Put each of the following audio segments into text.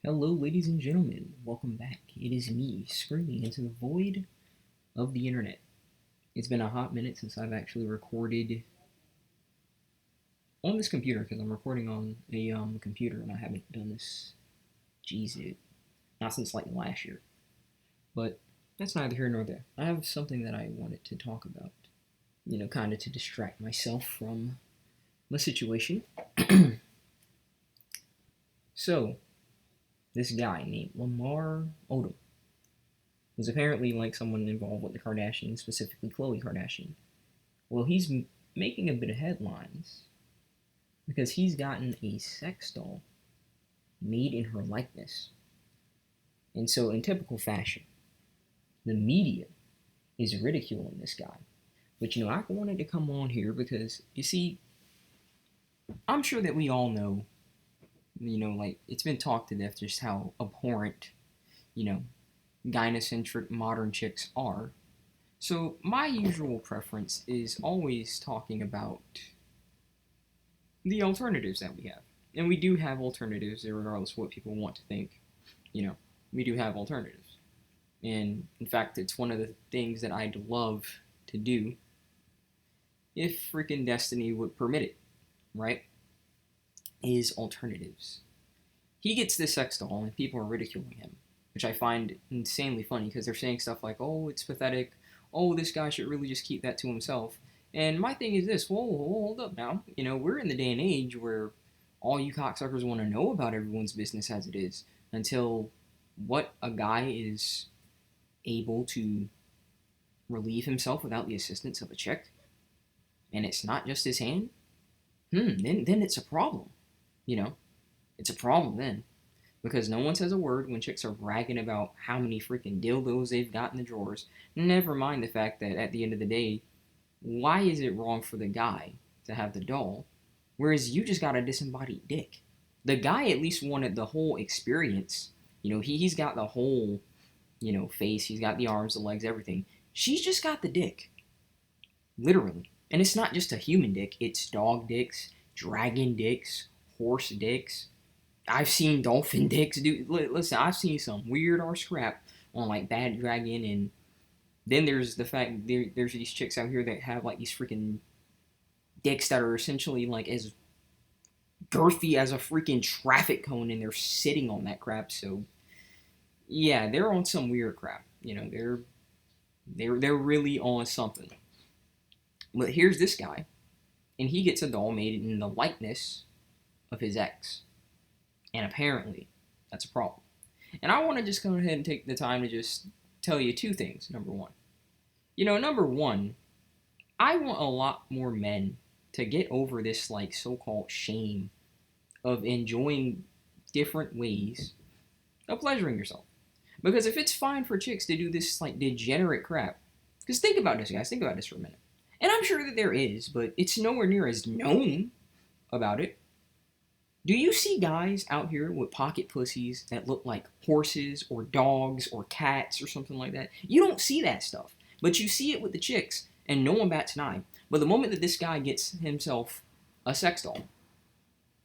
Hello, ladies and gentlemen. Welcome back. It is me screaming into the void of the internet. It's been a hot minute since I've actually recorded on this computer because I'm recording on a computer and I haven't done this, not since like last year. But that's neither here nor there. I have something that I wanted to talk about, kind of to distract myself from the situation. So, this guy named Lamar Odom was apparently like someone involved with the Kardashians, specifically Khloe Kardashian. Well, he's making a bit of headlines because he's gotten a sex doll made in her likeness. And so, in typical fashion, the media is ridiculing this guy. But I wanted to come on here because, you see, I'm sure that we all know, like it's been talked to death just how abhorrent, you know, gynocentric modern chicks are. So, my usual preference is always talking about the alternatives that we have. And we do have alternatives, regardless of what people want to think. You know, we do have alternatives. And in fact, it's one of the things that I'd love to do if freaking destiny would permit it, right? Is alternatives. He gets this sex doll and people are ridiculing him, which I find insanely funny because they're saying stuff like, oh, it's pathetic. Oh, this guy should really just keep that to himself. And my thing is this, whoa, hold up now. We're in the day and age where all you cocksuckers want to know about everyone's business as it is until what a guy is able to relieve himself without the assistance of a chick, and it's not just his hand, then it's a problem. You know, it's a problem then. Because no one says a word when chicks are bragging about how many freaking dildos they've got in the drawers. Never mind the fact that at the end of the day, why is it wrong for the guy to have the doll, whereas you just got a disembodied dick? The guy at least wanted the whole experience. He's got the whole, face. He's got the arms, the legs, everything. She's just got the dick, literally. And it's not just a human dick. It's dog dicks, dragon dicks, horse dicks. I've seen dolphin dicks, dude. Listen, I've seen some weird ass crap on like Bad Dragon, and then there's the fact there's these chicks out here that have like these freaking dicks that are essentially like as girthy as a freaking traffic cone, and they're sitting on that crap. So yeah, they're on some weird crap. They're really on something. But here's this guy, and he gets a doll made in the likeness of his ex, and apparently that's a problem. And I want to just go ahead and take the time to just tell you two things. Number one, number one, I want a lot more men to get over this like so-called shame of enjoying different ways of pleasuring yourself. Because if it's fine for chicks to do this like degenerate crap, because think about this, guys. Think about this for a minute. And I'm sure that there is, but it's nowhere near as known about it. Do you see guys out here with pocket pussies that look like horses or dogs or cats or something like that? You don't see that stuff, but you see it with the chicks, and no one bats an eye. But the moment that this guy gets himself a sex doll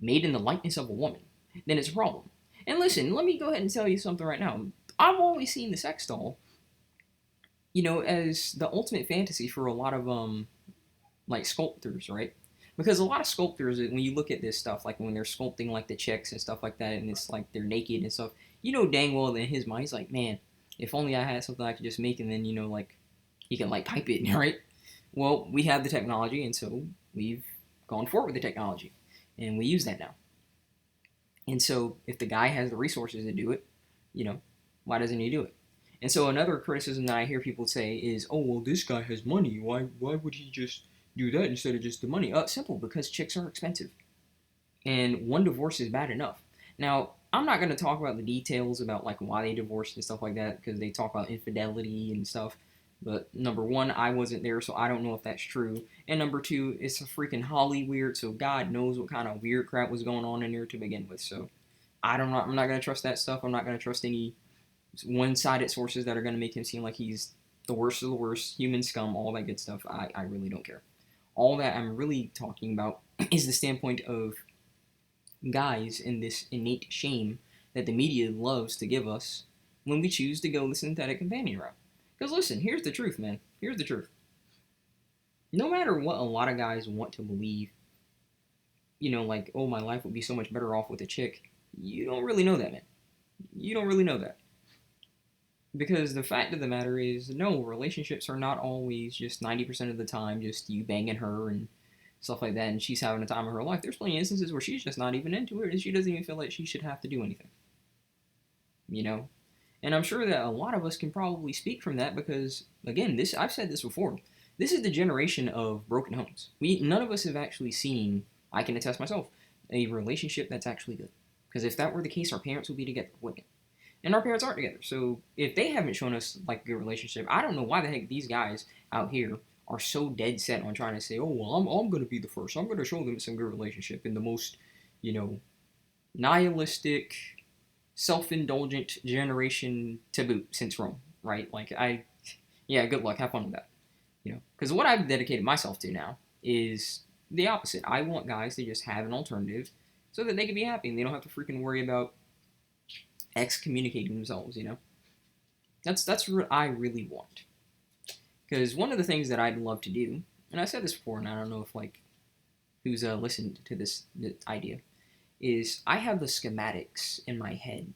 made in the likeness of a woman, then it's a problem. And listen, let me go ahead and tell you something right now. I've always seen the sex doll, as the ultimate fantasy for a lot of like sculptors, right? Because a lot of sculptors, when you look at this stuff, like when they're sculpting like the chicks and stuff like that, and it's like they're naked and stuff, dang well in his mind, he's like, man, if only I had something I could just make, and then like he can like type it, right? Well, we have the technology, and so we've gone forward with the technology, and we use that now. And so if the guy has the resources to do it, why doesn't he do it? And so another criticism that I hear people say is, oh, well, this guy has money. Why would he just do that instead of just the money? Simple, because chicks are expensive. And one divorce is bad enough. Now, I'm not going to talk about the details about like why they divorced and stuff like that, because they talk about infidelity and stuff. But number one, I wasn't there, so I don't know if that's true. And number two, it's a freaking Hollyweird, so God knows what kind of weird crap was going on in there to begin with. So I don't know. I'm not going to trust that stuff. I'm not going to trust any one-sided sources that are going to make him seem like he's the worst of the worst, human scum, all that good stuff. I really don't care. All that I'm really talking about is the standpoint of guys in this innate shame that the media loves to give us when we choose to go the synthetic companion route. Because listen, here's the truth, man. Here's the truth. No matter what a lot of guys want to believe, like, oh, my life would be so much better off with a chick, you don't really know that, man. You don't really know that. Because the fact of the matter is, no, relationships are not always just 90% of the time just you banging her and stuff like that, and she's having a time of her life. There's plenty of instances where she's just not even into it, and she doesn't even feel like she should have to do anything. And I'm sure that a lot of us can probably speak from that because, again, I've said this before. This is the generation of broken homes. None of us have actually seen, I can attest myself, a relationship that's actually good. Because if that were the case, our parents would be together, wouldn't it? And our parents aren't together. So if they haven't shown us like a good relationship, I don't know why the heck these guys out here are so dead set on trying to say, oh, well, I'm going to be the first. I'm going to show them some good relationship in the most, nihilistic, self-indulgent generation to boot since Rome, right? Like, good luck. Have fun with that. Because what I've dedicated myself to now is the opposite. I want guys to just have an alternative so that they can be happy and they don't have to freaking worry about excommunicating themselves, That's what I really want. Because one of the things that I'd love to do, and I said this before, and I don't know if, who's listened to this idea, is I have the schematics in my head,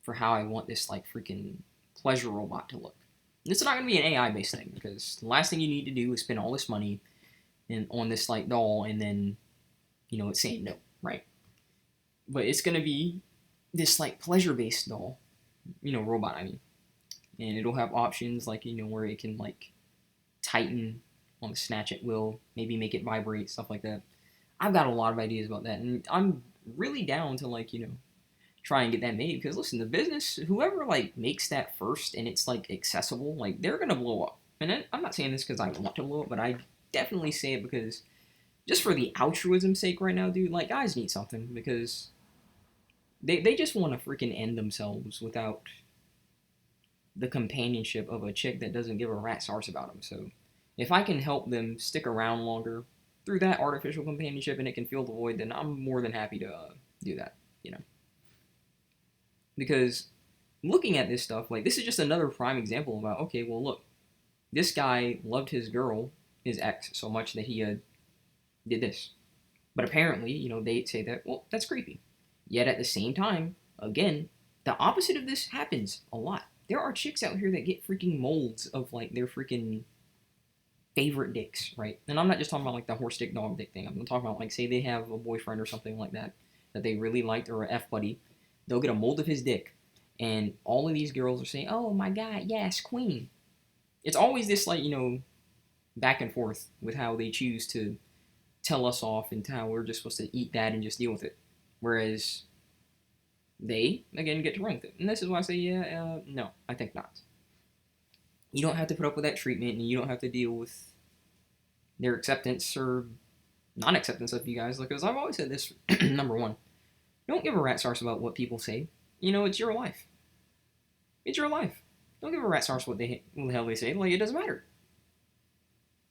for how I want this, freaking pleasure robot to look. And it's not going to be an AI-based thing, because the last thing you need to do is spend all this money on this, doll, and then, it's saying no, right? But it's going to be this, pleasure-based doll, robot, I mean. And it'll have options, where it can, tighten on the snatch at will, maybe make it vibrate, stuff like that. I've got a lot of ideas about that, and I'm really down to, try and get that made, because, listen, the business, whoever, makes that first, and it's, accessible, they're gonna blow up. And I'm not saying this because I want to blow up, but I definitely say it because, just for the altruism's sake right now, dude, guys need something, because they just want to freaking end themselves without the companionship of a chick that doesn't give a rat's arse about them. So if I can help them stick around longer through that artificial companionship and it can fill the void, then I'm more than happy to do that, Because looking at this stuff, this is just another prime example about, okay, well, look, this guy loved his girl, his ex, so much that he did this. But apparently, they say that, well, that's creepy. Yet at the same time, again, the opposite of this happens a lot. There are chicks out here that get freaking molds of, their freaking favorite dicks, right? And I'm not just talking about, the horse dick, dog dick thing. I'm talking about, say they have a boyfriend or something like that they really liked, or a F-buddy. They'll get a mold of his dick, and all of these girls are saying, oh my god, yes, queen. It's always this, back and forth with how they choose to tell us off and how we're just supposed to eat that and just deal with it. Whereas they, again, get to run with it. And this is why I say, no, I think not. You don't have to put up with that treatment, and you don't have to deal with their acceptance or non-acceptance of you guys. Because I've always said this, number one, don't give a rat's arse about what people say. It's your life. It's your life. Don't give a rat's arse what the hell they say. It doesn't matter.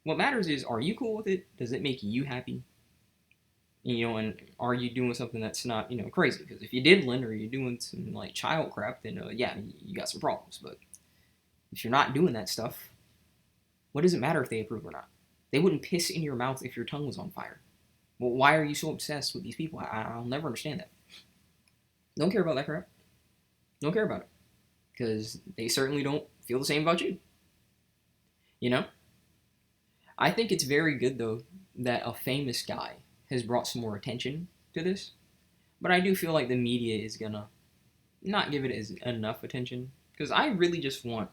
What matters is, are you cool with it? Does it make you happy? And are you doing something that's not, crazy? Because if you're diddling or you're doing some, child crap, then, yeah, you got some problems. But if you're not doing that stuff, what does it matter if they approve or not? They wouldn't piss in your mouth if your tongue was on fire. Well, why are you so obsessed with these people? I'll never understand that. Don't care about that crap. Don't care about it. Because they certainly don't feel the same about you. I think it's very good, though, that a famous guy has brought some more attention to this. But I do feel like the media is going to not give it enough attention. Because I really just want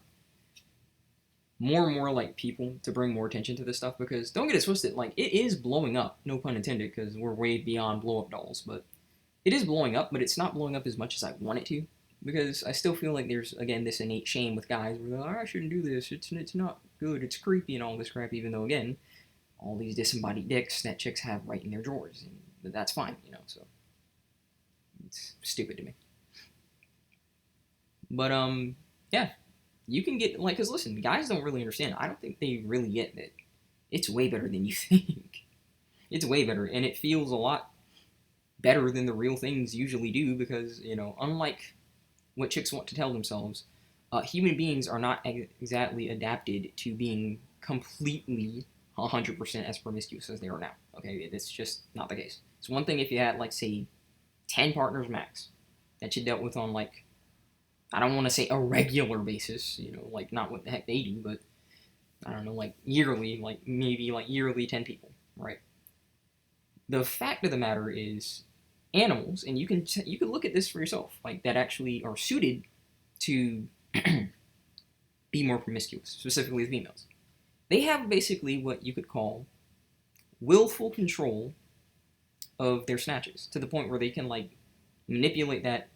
more and more, people to bring more attention to this stuff. Because don't get it twisted, it is blowing up. No pun intended, because we're way beyond blow-up dolls. But it is blowing up, but it's not blowing up as much as I want it to. Because I still feel like there's, again, this innate shame with guys where they're like, I shouldn't do this. It's not good. It's creepy and all this crap, even though, again, all these disembodied dicks that chicks have right in their drawers. And that's fine, so it's stupid to me. But, yeah, you can get, because listen, guys don't really understand. I don't think they really get that it's way better than you think. It's way better, and it feels a lot better than the real things usually do, because, unlike what chicks want to tell themselves, human beings are not exactly adapted to being completely 100% as promiscuous as they are now. Okay, it's just not the case. It's one thing if you had, like, say, 10 partners max that you dealt with on, like, I don't want to say a regular basis, like, not what the heck they do, but I don't know, like, yearly, like, maybe, like, yearly 10 people, right? The fact of the matter is, animals, and you can look at this for yourself, like, that actually are suited to be more promiscuous, specifically the females. They have basically what you could call willful control of their snatches, to the point where they can, like, manipulate that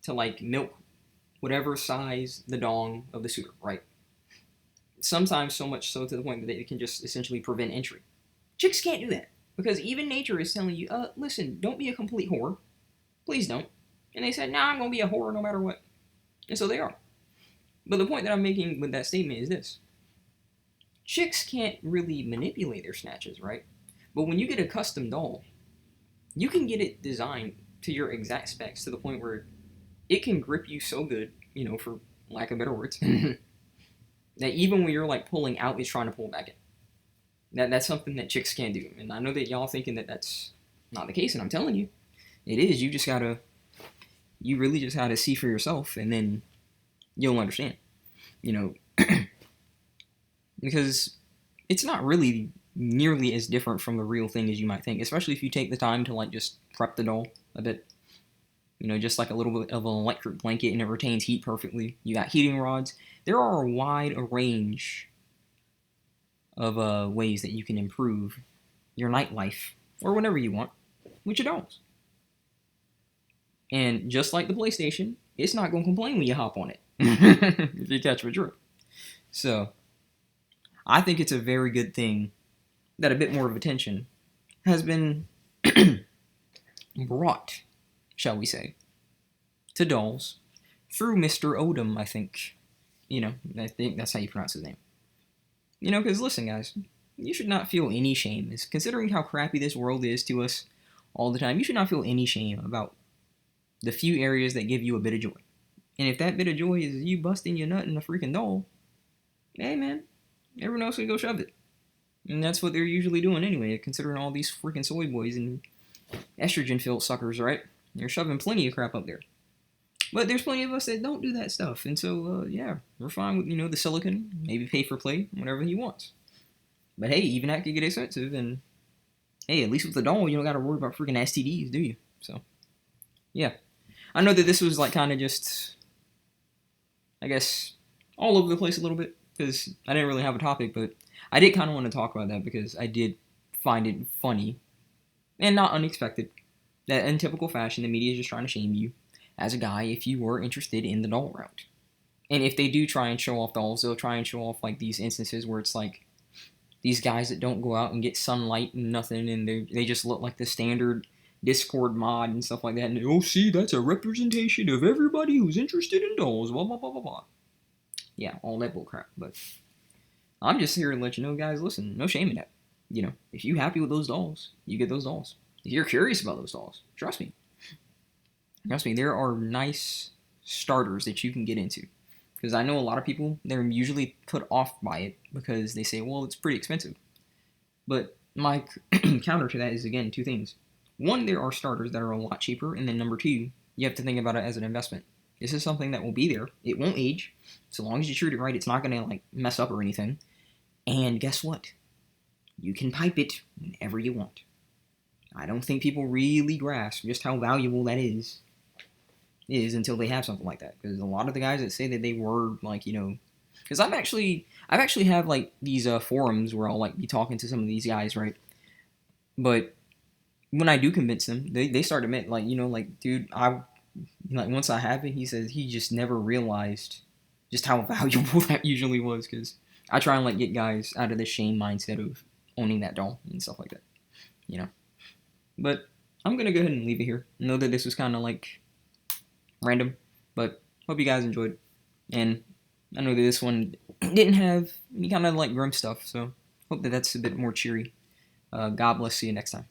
to, like, milk whatever size the dong of the suitor, right? Sometimes so much so to the point that they can just essentially prevent entry. Chicks can't do that, because even nature is telling you, listen, don't be a complete whore. Please don't. And they said, nah, I'm going to be a whore no matter what. And so they are. But the point that I'm making with that statement is this. Chicks can't really manipulate their snatches, right? But when you get a custom doll, you can get it designed to your exact specs, to the point where it can grip you so good, for lack of better words, that even when you're, like, pulling out, it's trying to pull back in. That's something that chicks can't do. And I know that y'all thinking that that's not the case, and I'm telling you, it is. You really just gotta see for yourself, and then you'll understand. Because it's not really nearly as different from the real thing as you might think, especially if you take the time to, like, just prep the doll a bit. Just like a little bit of an electric blanket, and it retains heat perfectly. You got heating rods. There are a wide range of ways that you can improve your nightlife, or whatever you want, with your dolls. And just like the PlayStation, it's not going to complain when you hop on it, if you catch my drift. So, I think it's a very good thing that a bit more of attention has been brought, shall we say, to dolls through Mr. Odom, I think. I think that's how you pronounce his name. Because listen, guys, you should not feel any shame. Considering how crappy this world is to us all the time, you should not feel any shame about the few areas that give you a bit of joy. And if that bit of joy is you busting your nut in a freaking doll, hey, man, everyone else can go shove it. And that's what they're usually doing anyway, considering all these freaking soy boys and estrogen-filled suckers, right? They're shoving plenty of crap up there. But there's plenty of us that don't do that stuff. And so, yeah, we're fine with, the silicon, maybe pay for play, whatever he wants. But hey, even that could get expensive. And hey, at least with the doll, you don't got to worry about freaking STDs, do you? So, yeah. I know that this was, like, kind of just, I guess, all over the place a little bit, because I didn't really have a topic, but I did kind of want to talk about that, because I did find it funny and not unexpected that in typical fashion, the media is just trying to shame you as a guy if you were interested in the doll route. And if they do try and show off dolls, they'll try and show off, like, these instances where it's like these guys that don't go out and get sunlight and nothing, and they just look like the standard Discord mod and stuff like that. And, oh, see, that's a representation of everybody who's interested in dolls, blah, blah, blah, blah, blah. Yeah, all that bullcrap. But I'm just here to let you know, guys, listen, no shame in that. If you're happy with those dolls, you get those dolls. If you're curious about those dolls, trust me, there are nice starters that you can get into. Because I know a lot of people, they're usually put off by it because they say, well, it's pretty expensive. But my counter to that is, again, two things. One, there are starters that are a lot cheaper. And then number two, you have to think about it as an investment. This is something that will be there. It won't age. So long as you treat it right, it's not going to, like, mess up or anything. And guess what? You can pipe it whenever you want. I don't think people really grasp just how valuable that is until they have something like that. Because a lot of the guys that say that they were, like, because I've actually have, like, these forums where I'll, like, be talking to some of these guys, right? But when I do convince them, they start to admit, like, like, dude, once I have it, he says he just never realized just how valuable that usually was. Because I try and, like, get guys out of the shame mindset of owning that doll and stuff like that, But I'm going to go ahead and leave it here. Know that this was kind of, like, random, but hope you guys enjoyed. And I know that this one didn't have any kind of, like, grim stuff, so hope that that's a bit more cheery. God bless. See you next time.